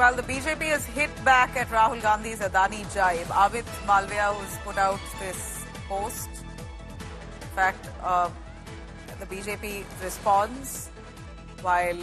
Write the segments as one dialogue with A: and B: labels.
A: Well, the BJP has hit back at Rahul Gandhi's Adani jibe. Amit Malviya, who's put out this post. In fact, the BJP responds, while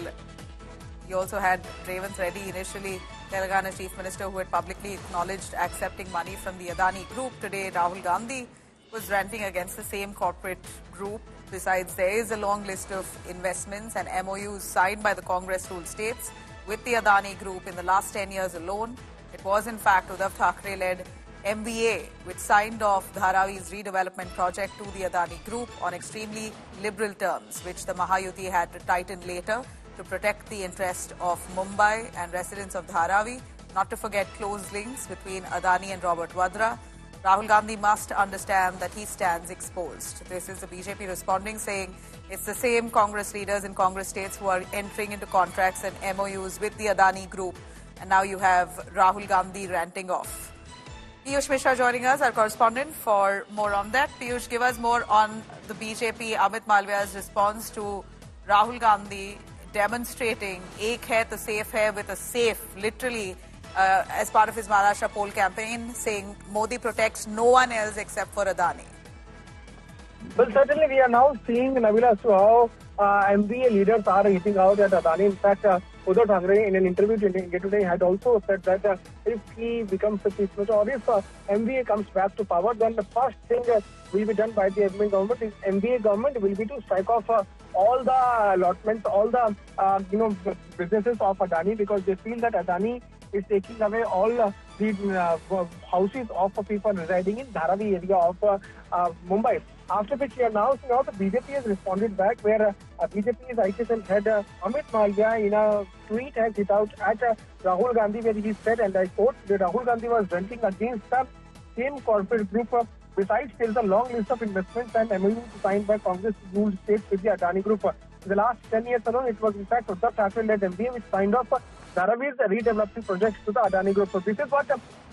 A: you also had Revanth Reddy, initially Telangana Chief Minister, who had publicly acknowledged accepting money from the Adani Group. Today, Rahul Gandhi was ranting against the same corporate group. Besides, there is a long list of investments and MOUs signed by the Congress-ruled states with the Adani Group in the last 10 years alone. It was, in fact, Uddhav Thackeray-led MVA which signed off Dharavi's redevelopment project to the Adani Group on extremely liberal terms, which the Mahayuti had to tighten later to protect the interest of Mumbai and residents of Dharavi. Not to forget close links between Adani and Robert Vadra. Rahul Gandhi must understand that he stands exposed. This is the BJP responding, saying it's the same Congress leaders in Congress states who are entering into contracts and MOUs with the Adani Group. And now you have Rahul Gandhi ranting off. Piyush Mishra joining us, our correspondent, for more on that. Piyush, give us more on the BJP, Amit Malviya's response to Rahul Gandhi demonstrating "Ek hai to safe hai" with a safe, literally, as part of his Maharashtra poll campaign, saying Modi protects no one else except for Adani.
B: Well, certainly we are now seeing, Nabila, as to how MVA leaders are hitting out at Adani. In fact, Uddhav Thackeray in an interview today had also said that if he becomes the chief minister or if MVA comes back to power, then the first thing will be done by the MVA government is MVA government will be to strike off all the allotments, all the businesses of Adani, because they feel that Adani is taking away all the houses of people residing in Dharavi area of Mumbai. After which we are now seeing how the BJP has responded back, where BJP's ITSL head Amit Malviya in a tweet has hit out at Rahul Gandhi, where he said, and I quote, that Rahul Gandhi was ranting against the same corporate group. Besides, there is a long list of investments and MOUs signed by Congress-ruled states with the Adani Group. In the last 10 years alone, it was in fact Uddhav Thackeray-led MVA which signed off Dharavi's redevelopment projects to the Adani Group. So this is what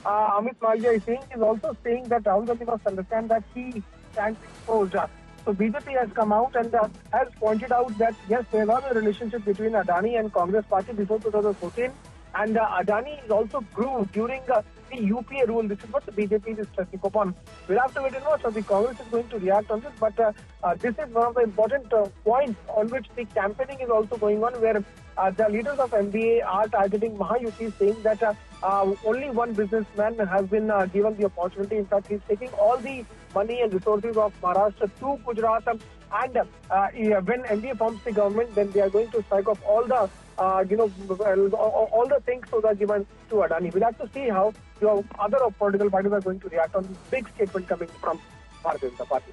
B: Amit Malviya is saying. He is also saying that Rahul Gandhi must understand that he stands exposed. So BJP has come out and has pointed out that yes, there was a relationship between Adani and Congress party before 2014, and Adani also grew during the UPA rule. This is what the BJP is stressing upon. We'll have to wait and watch how the Congress is going to react on this, but this is one of the important points on which the campaigning is also going on, where the leaders of MBA are targeting Mahayuti, saying that only one businessman has been given the opportunity. In fact, he's taking all the money and resources of Maharashtra to Gujarat, and when MBA forms the government, then they are going to strike off all the all the things so that are given to Adani. We'll have to see how your other political parties are going to react on this big statement coming from Bharatiya Janata Party.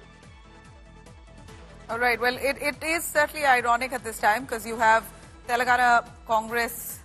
A: All right. Well, it is certainly ironic at this time, because you have Telangana Congress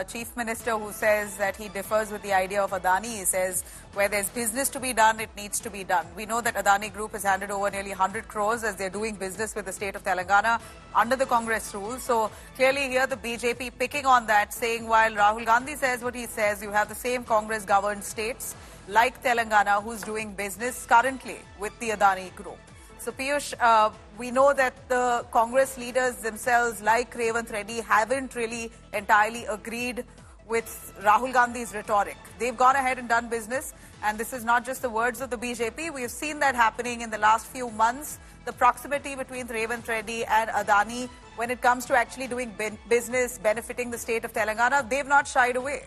A: Chief Minister who says that he differs with the idea of Adani. He says where there's business to be done, it needs to be done. We know that Adani Group has handed over nearly 100 crores as they're doing business with the state of Telangana under the Congress rule. So clearly here the BJP picking on that, saying while Rahul Gandhi says what he says, you have the same Congress-governed states like Telangana who's doing business currently with the Adani Group. So Piyush, we know that the Congress leaders themselves, like Revanth Reddy, haven't really entirely agreed with Rahul Gandhi's rhetoric. They've gone ahead and done business, and this is not just the words of the BJP. We've seen that happening in the last few months. The proximity between Revanth Reddy and Adani, when it comes to actually doing business, benefiting the state of Telangana, they've not shied away.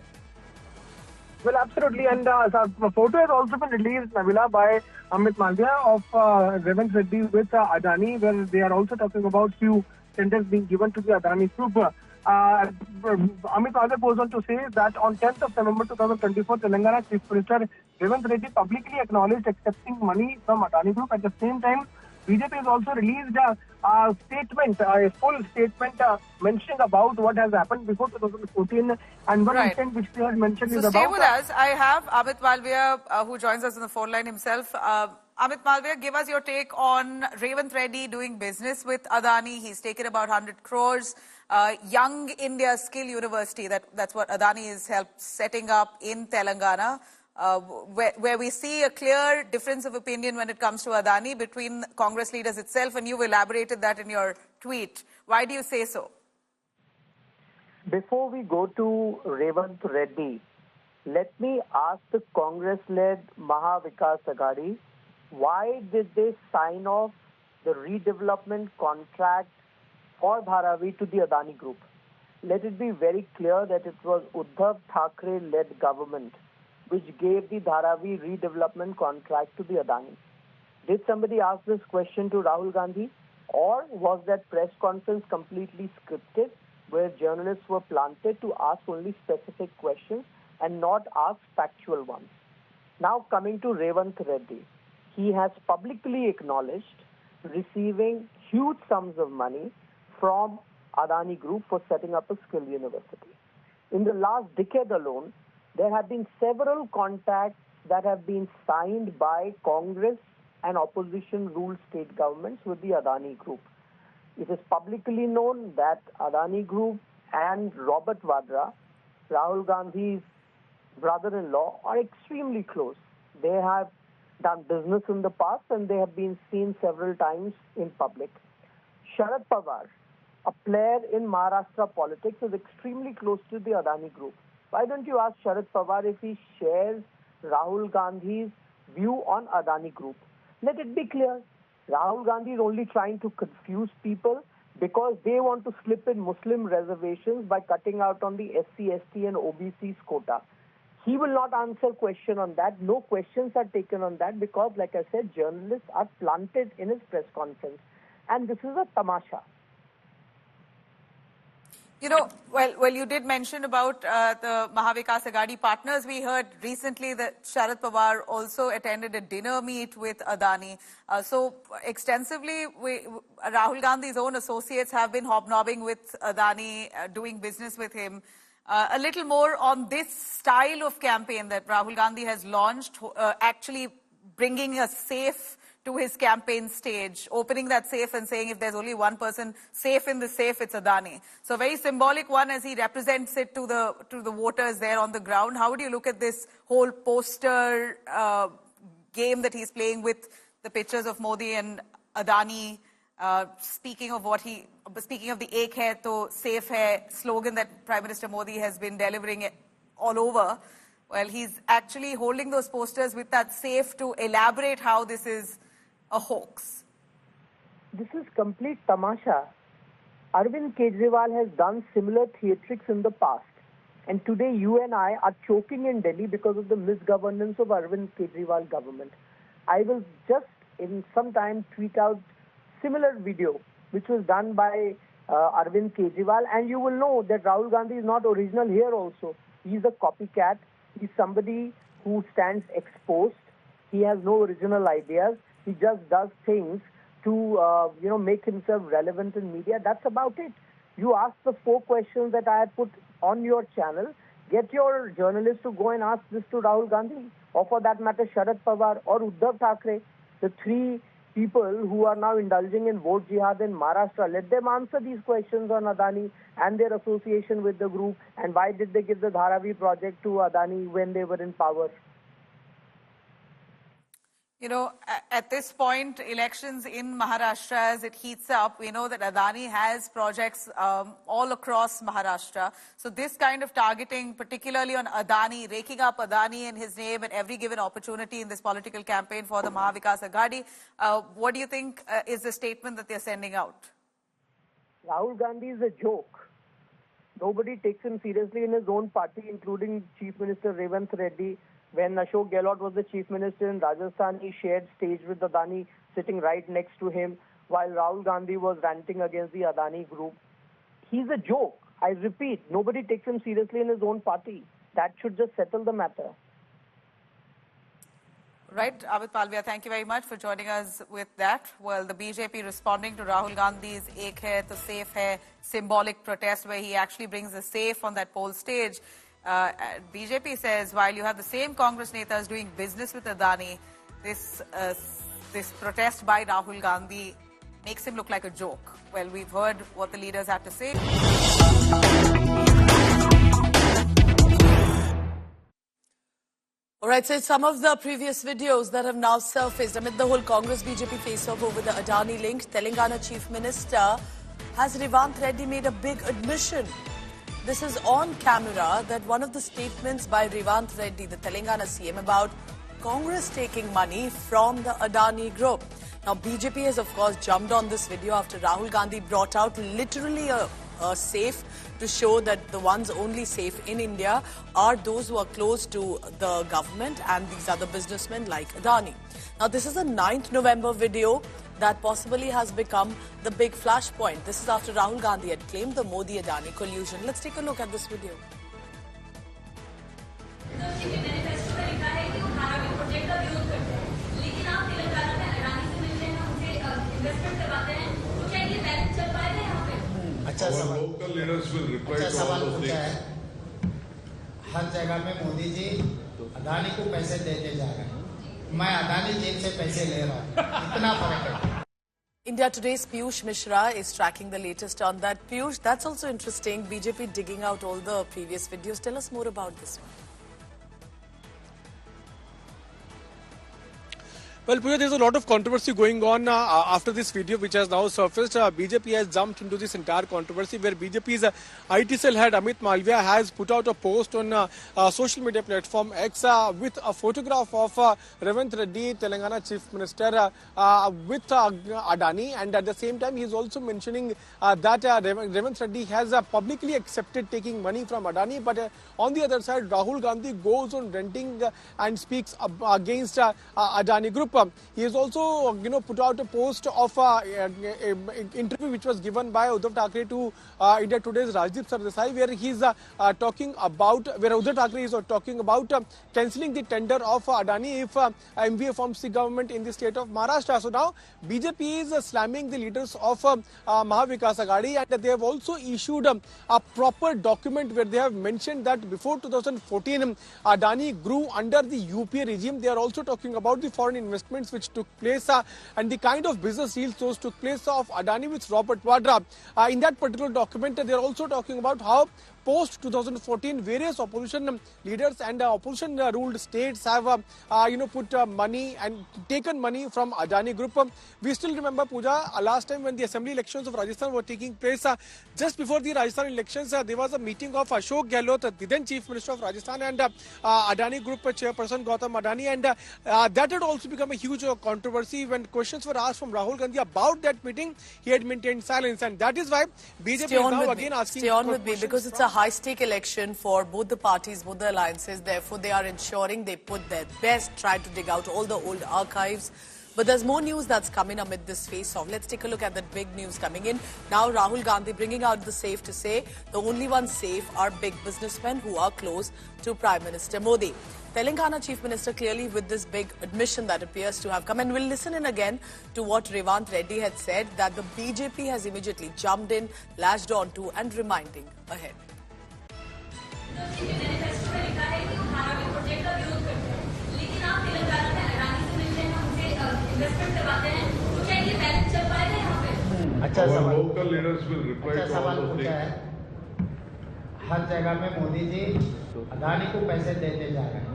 B: Well, absolutely, and the photo has also been released, Nabila, by Amit Malviya of Revanth Reddy with Adani, where they are also talking about few tenders being given to the Adani Group. Amit Malviya goes on to say that on 10th of November 2024, Telangana Chief Minister Revanth Reddy publicly acknowledged accepting money from Adani Group. At the same time, BJP has also released a statement, a full statement mentioning about what has happened before 2014, and one incident which they had mentioned is about...
A: So stay with us. I have Amit Malviya who joins us on the phone line himself. Amit Malviya, give us your take on Revanth Reddy doing business with Adani. He's taken about 100 crores. Young India Skill University, that's what Adani has helped setting up in Telangana. Where we see a clear difference of opinion when it comes to Adani between Congress leaders itself, and you've elaborated that in your tweet. Why do you say so?
C: Before we go to Revant Reddy, let me ask the Congress-led Maha Vikas Aghadi, why did they sign off the redevelopment contract for Dharavi to the Adani Group? Let it be very clear that it was Uddhav Thackeray-led government which gave the Dharavi redevelopment contract to the Adani. Did somebody ask this question to Rahul Gandhi? Or was that press conference completely scripted where journalists were planted to ask only specific questions and not ask factual ones? Now coming to Revant Reddy. He has publicly acknowledged receiving huge sums of money from Adani Group for setting up a skill university. In the last decade alone, there have been several contacts that have been signed by Congress and opposition-ruled state governments with the Adani Group. It is publicly known that Adani Group and Robert Vadra, Rahul Gandhi's brother-in-law, are extremely close. They have done business in the past and they have been seen several times in public. Sharad Pawar, a player in Maharashtra politics, is extremely close to the Adani Group. Why don't you ask Sharad Pawar if he shares Rahul Gandhi's view on Adani Group? Let it be clear, Rahul Gandhi is only trying to confuse people because they want to slip in Muslim reservations by cutting out on the SC, ST and OBC's quota. He will not answer question on that. No questions are taken on that because, like I said, journalists are planted in his press conference. And this is a tamasha.
A: You know, well, you did mention about the Maha Vikas Aghadi partners. We heard recently that Sharad Pawar also attended a dinner meet with Adani. So extensively, Rahul Gandhi's own associates have been hobnobbing with Adani, doing business with him. A little more on this style of campaign that Rahul Gandhi has launched, actually bringing a safe to his campaign stage, opening that safe and saying if there's only one person safe in the safe, it's Adani. So a very symbolic one as he represents it to the voters there on the ground. How do you look at this whole poster game that he's playing with the pictures of Modi and Adani? Speaking of the "Ek hai to safe hai" slogan that Prime Minister Modi has been delivering all over, well, he's actually holding those posters with that safe to elaborate how this is a hoax.
C: This is complete tamasha. Arvind Kejriwal has done similar theatrics in the past. And today you and I are choking in Delhi because of the misgovernance of Arvind Kejriwal government. I will just in some time tweet out similar video which was done by Arvind Kejriwal, and you will know that Rahul Gandhi is not original here also. He's a copycat. He's somebody who stands exposed. He has no original ideas. He just does things to, make himself relevant in media. That's about it. You ask the 4 questions that I had put on your channel. Get your journalists to go and ask this to Rahul Gandhi, or for that matter, Sharad Pawar or Uddhav Thackeray, the 3 people who are now indulging in vote jihad in Maharashtra. Let them answer these questions on Adani and their association with the group, and why did they give the Dharavi project to Adani when they were in power.
A: You know, at this point, elections in Maharashtra, as it heats up, we know that Adani has projects all across Maharashtra. So this kind of targeting, particularly on Adani, raking up Adani and his name at every given opportunity in this political campaign for the Maha Vikas Aghadi, what do you think is the statement that they're sending out?
C: Rahul Gandhi is a joke. Nobody takes him seriously in his own party, including Chief Minister Revant Reddy. When Ashok Gehlot was the Chief Minister in Rajasthan, he shared stage with Adani, sitting right next to him, while Rahul Gandhi was ranting against the Adani Group. He's a joke. I repeat, nobody takes him seriously in his own party. That should just settle the matter.
A: Right, Amit Malviya, thank you very much for joining us with that. Well, the BJP responding to Rahul Gandhi's "Ek hai to safe hai" symbolic protest, where he actually brings a safe on that poll stage. BJP says while you have the same Congress netas doing business with Adani, this protest by Rahul Gandhi makes him look like a joke. Well, we've heard what the leaders had to say.
D: All right, so some of the previous videos that have now surfaced amid the whole Congress-BJP face-off over the Adani link, Telangana Chief Minister has Revant Reddy made a big admission. this is on camera that one of the statements by Revanth Reddy, the Telangana CM, about Congress taking money from the Adani group. Now, BJP has, of course, jumped on this video after Rahul Gandhi brought out literally a safe to show that the ones only safe in India are those who are close to the government and these other businessmen like Adani. Now, this is a 9th November video that possibly has become the big flashpoint. This is after Rahul Gandhi had claimed the Modi-Adani collusion. Let's take a look at this video.
E: Local leaders will reply to all those things.
F: हर जगह में मोदी जी अदानी को पैसे देते जा रहे हैं, मैं अदानी जेब से पैसे ले रहा हूँ, इतना फर्क है.
D: India Today's Piyush Mishra is tracking the latest on that. Piyush, that's also interesting. BJP digging out all the previous videos. Tell us more about this one.
G: Well, Pooja, there's a lot of controversy going on after this video, which has now surfaced. BJP has jumped into this entire controversy, where BJP's IT cell head Amit Malviya has put out a post on social media platform X with a photograph of Revanth Reddy, Telangana Chief Minister, with Adani, and at the same time, he's also mentioning that Revanth Reddy has publicly accepted taking money from Adani, but on the other side, Rahul Gandhi goes on ranting and speaks against Adani Group. He has also, put out a post of an interview which was given by Uddhav Thackeray to India Today's Rajdeep Sardesai, where he's talking about, where Uddhav Thackeray is talking about cancelling the tender of Adani if MVA forms the government in the state of Maharashtra. So now BJP is slamming the leaders of Maha Vikas Aghadi, and they have also issued a proper document where they have mentioned that before 2014 Adani grew under the UPA regime. They are also talking about the foreign investments which took place and the kind of business deals those took place of Adani with Robert Vadra. In that particular document, they are also talking about how post 2014 various opposition leaders and opposition ruled states have put money and taken money from Adani Group. We still remember, Pooja, last time when the assembly elections of Rajasthan were taking place, just before the Rajasthan elections, there was a meeting of Ashok Gehlot, the then Chief Minister of Rajasthan, and Adani Group chairperson Gautam Adani, and that had also become a huge controversy. When questions were asked from Rahul Gandhi about that meeting, he had maintained silence, and that is why BJP is now again asking.
D: Stay on with me, because it's a high-stake election for both the parties, both the alliances. Therefore, they are ensuring they put their best, try to dig out all the old archives. But there's more news that's coming amid this face-off. Let's take a look at the big news coming in. Now, Rahul Gandhi bringing out the safe to say the only ones safe are big businessmen who are close to Prime Minister Modi. Telangana Chief Minister clearly with this big admission that appears to have come. And we'll listen in again to what Revanth Reddy had said, that the BJP has immediately jumped in, latched onto and reminding ahead.
E: Our local leaders will reply to all those things.
F: हर जगह में मोदी जी अदानी को पैसे देते जा रहे हैं,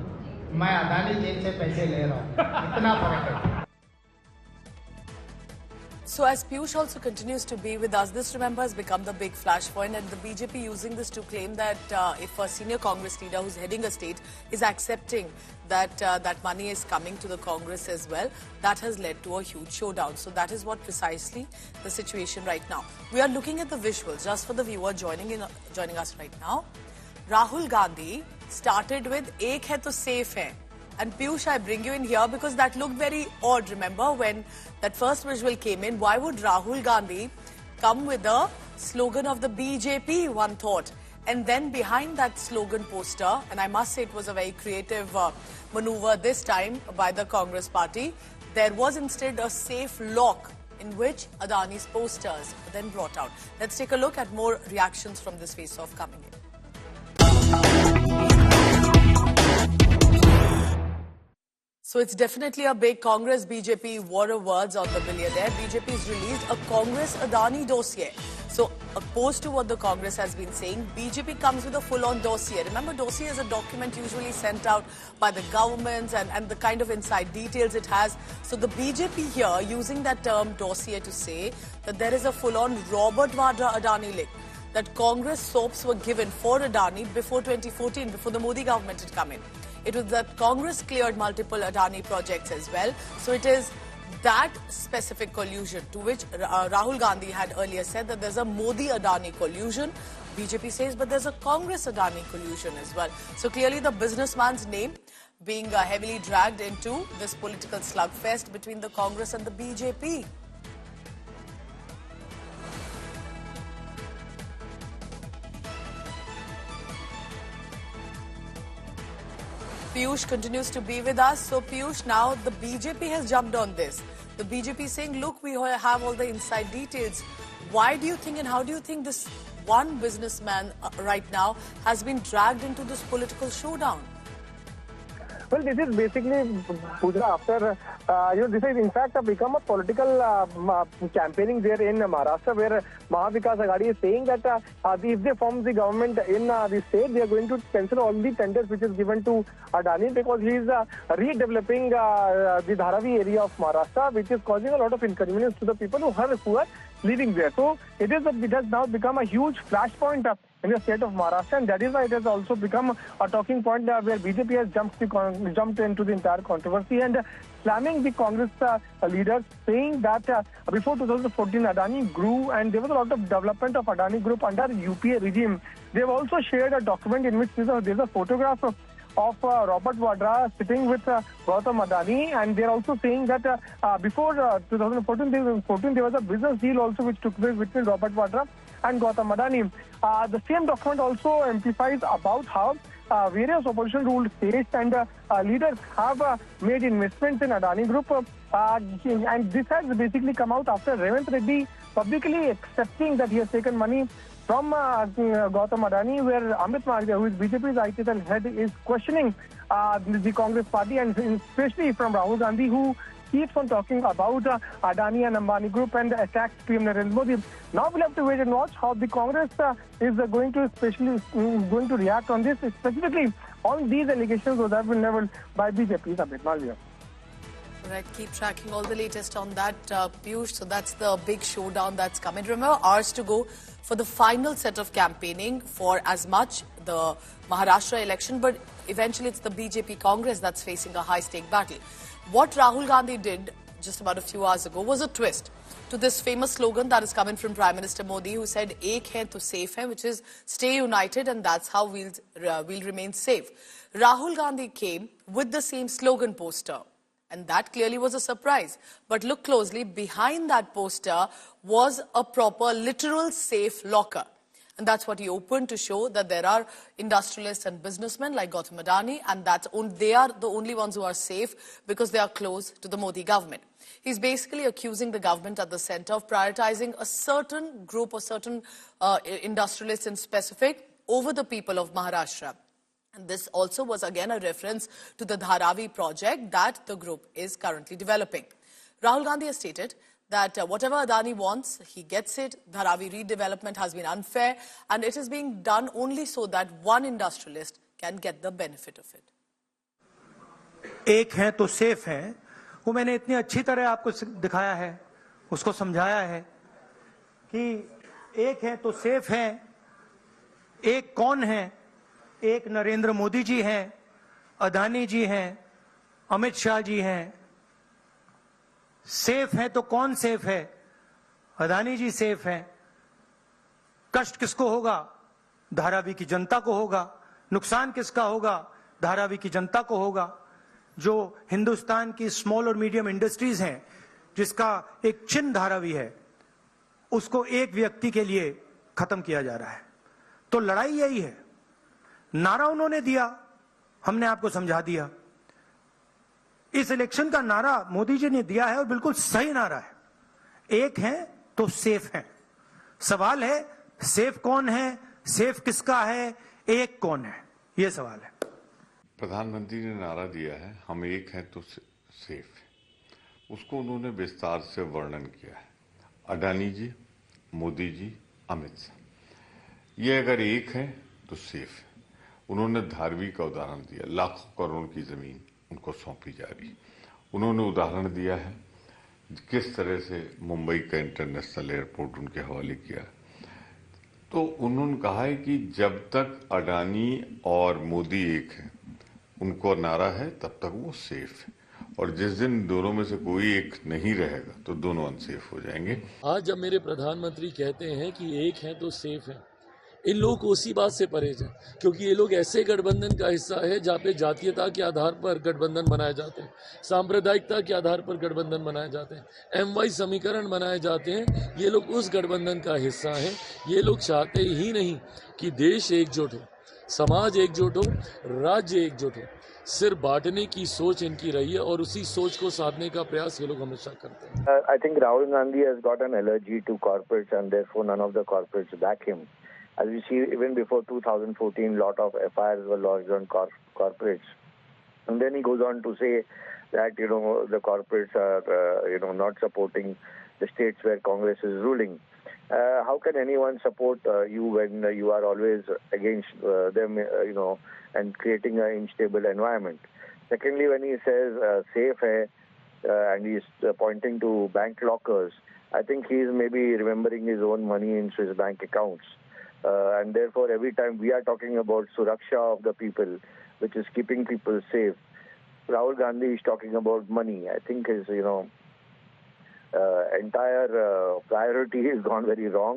F: मैं अदानी जेब से पैसे ले रहा हूँ, इतना फर्क है.
D: So as Piyush also continues to be with us, this, remember, has become the big flashpoint, and the BJP using this to claim that if a senior Congress leader who's heading a state is accepting that that money is coming to the Congress as well, that has led to a huge showdown. So that is what precisely the situation right now. We are looking at the visuals, just for the viewer joining us right now. Rahul Gandhi started with "Ek hai to safe hai." And Piyush, I bring you in here because that looked very odd. Remember when that first visual came in, why would Rahul Gandhi come with a slogan of the BJP, one thought? And then behind that slogan poster, and I must say it was a very creative maneuver this time by the Congress party, there was instead a safe lock in which Adani's posters were then brought out. Let's take a look at more reactions from this face-off coming in. So it's definitely a big Congress BJP war of words on the billionaire. BJP has released a Congress Adani dossier. So opposed to what the Congress has been saying, BJP comes with a full-on dossier. Remember, dossier is a document usually sent out by the governments and the kind of inside details it has. So the BJP here using that term dossier to say that there is a full-on Robert Vadra Adani link. that Congress soaps were given for Adani before 2014, before the Modi government had come in. It was that Congress cleared multiple Adani projects as well. So it is that specific collusion to which Rahul Gandhi had earlier said that there's a Modi-Adani collusion. BJP says, but there's a Congress-Adani collusion as well. So clearly the businessman's name being heavily dragged into this political slugfest between the Congress and the BJP. Piyush continues to be with us. So Piyush, now the BJP has jumped on this. The BJP is saying, look, we have all the inside details. Why do you think and how do you think this one businessman right now has been dragged into this political showdown?
B: Well, this is basically, Pooja, after, this has in fact become a political campaigning there in Maharashtra, where Mahavikas Aghadi is saying that if they form the government in the state, they are going to cancel all the tenders which is given to Adani, because he is redeveloping the Dharavi area of Maharashtra, which is causing a lot of inconvenience to the people who are living there. So it has now become a huge flashpoint in the state of Maharashtra, and that is why it has also become a talking point where BJP has jumped into the entire controversy and slamming the Congress leaders, saying that before 2014 Adani grew and there was a lot of development of Adani Group under UPA regime. They have also shared a document in which there is a photograph of Robert Vadra sitting with Gautam Adani, and they are also saying that before 2014 there was a business deal also which took place between Robert Vadra and Gautam Adani. The same document also amplifies about how various opposition ruled states and leaders have made investments in Adani Group, and this has basically come out after Revant Reddy publicly accepting that he has taken money from Gautam Adani, where Amit Malviya, who is BJP's IT cell head, is questioning the Congress party, and especially from Rahul Gandhi, who keeps on talking about Adani and Ambani Group and attacks PM Narendra Modi. Now we'll have to wait and watch how the Congress is going to react on this, specifically on these allegations that have been leveled by BJP's Amit Malviya.
D: Right, keep tracking all the latest on that, Piyush. So that's the big showdown that's coming. Remember, hours to go for the final set of campaigning for as much the Maharashtra election, but eventually it's the BJP Congress that's facing a high-stake battle. What Rahul Gandhi did just about a few hours ago was a twist to this famous slogan that is coming from Prime Minister Modi, who said, "Ek hai to safe hai," which is stay united and that's how we'll remain safe. Rahul Gandhi came with the same slogan poster. And that clearly was a surprise. But look closely, behind that poster was a proper literal safe locker. And that's what he opened to show that there are industrialists and businessmen like Gautam Adani, and they are the only ones who are safe because they are close to the Modi government. He's basically accusing the government at the center of prioritizing a certain group or certain industrialists in specific over the people of Maharashtra. And this also was again a reference to the Dharavi project that the group is currently developing. Rahul Gandhi has stated that whatever Adani wants, he gets it. Dharavi redevelopment has been unfair and it is being done only so that one industrialist can get the benefit of it.
H: एक हैं तो safe हैं, वो मैंने इतनी अच्छी तरह आपको दिखाया है, उसको समझाया है कि एक हैं तो सेफ हैं, एक कौन है? एक नरेंद्र मोदी जी हैं, अदानी जी हैं, अमित शाह जी हैं। सेफ है तो कौन सेफ है? अदानी जी सेफ हैं। कष्ट किसको होगा? धारावी की जनता को होगा। नुकसान किसका होगा? धारावी की जनता को होगा। जो हिंदुस्तान की स्मॉल और मीडियम इंडस्ट्रीज हैं, जिसका एक चिन्ह धारावी है, उसको एक व्यक्ति के लिए खत्म किया जा रहा है। तो लड़ाई यही है। नारा उन्होंने दिया, हमने आपको समझा दिया। इस इलेक्शन का नारा मोदी जी ने दिया है और बिल्कुल सही नारा है। एक है तो सेफ है। सवाल है सेफ कौन है, सेफ किसका है, एक कौन है, ये सवाल है।
E: प्रधानमंत्री ने नारा दिया है हम एक हैं तो सेफ है, उसको उन्होंने विस्तार से वर्णन किया है। अडानी जी, मोदी जी, अमित शाह, ये अगर एक है तो सेफ है। उन्होंने धारावी का उदाहरण दिया, लाखों करोड़ की जमीन उनको सौंपी जा रही। उन्होंने उदाहरण दिया है किस तरह से मुंबई का इंटरनेशनल एयरपोर्ट उनके हवाले किया। तो उन्होंने कहा है कि जब तक अडानी और मोदी एक है, उनको नारा है, तब तक वो सेफ है। और जिस दिन दोनों में से कोई एक नहीं रहेगा तो दोनों अनसेफ हो जाएंगे।
I: आज जब मेरे प्रधानमंत्री कहते हैं कि एक हैं तो सेफ हैं, इन लोगों को उसी बात से परहेज है, क्योंकि ये लोग ऐसे गठबंधन का हिस्सा है जहाँ पे जातीयता के आधार पर गठबंधन बनाए जाते हैं, सांप्रदायिकता के आधार पर गठबंधन बनाए जाते हैं, एमवाई समीकरण बनाए जाते हैं। ये लोग उस गठबंधन का हिस्सा हैं। ये लोग चाहते ही नहीं कि देश एकजुट हो, समाज एकजुट हो, राज्य एकजुट हो। सिर्फ बांटने की सोच इनकी रही है और उसी सोच को साधने का प्रयास ये लोग हमेशा करते हैं।
C: I think Rahul Gandhi has got an allergy to corporates and therefore none of the corporates back him. As we see, even before 2014, lot of FIRs were lodged on corporates. And then he goes on to say that, the corporates are, not supporting the states where Congress is ruling. How can anyone support you when you are always against them, and creating an unstable environment? Secondly, when he says safe hai, and he's pointing to bank lockers, I think he's maybe remembering his own money in Swiss bank accounts. And therefore, every time we are talking about Suraksha of the people, which is keeping people safe, Rahul Gandhi is talking about money. I think his, entire priority has gone very wrong.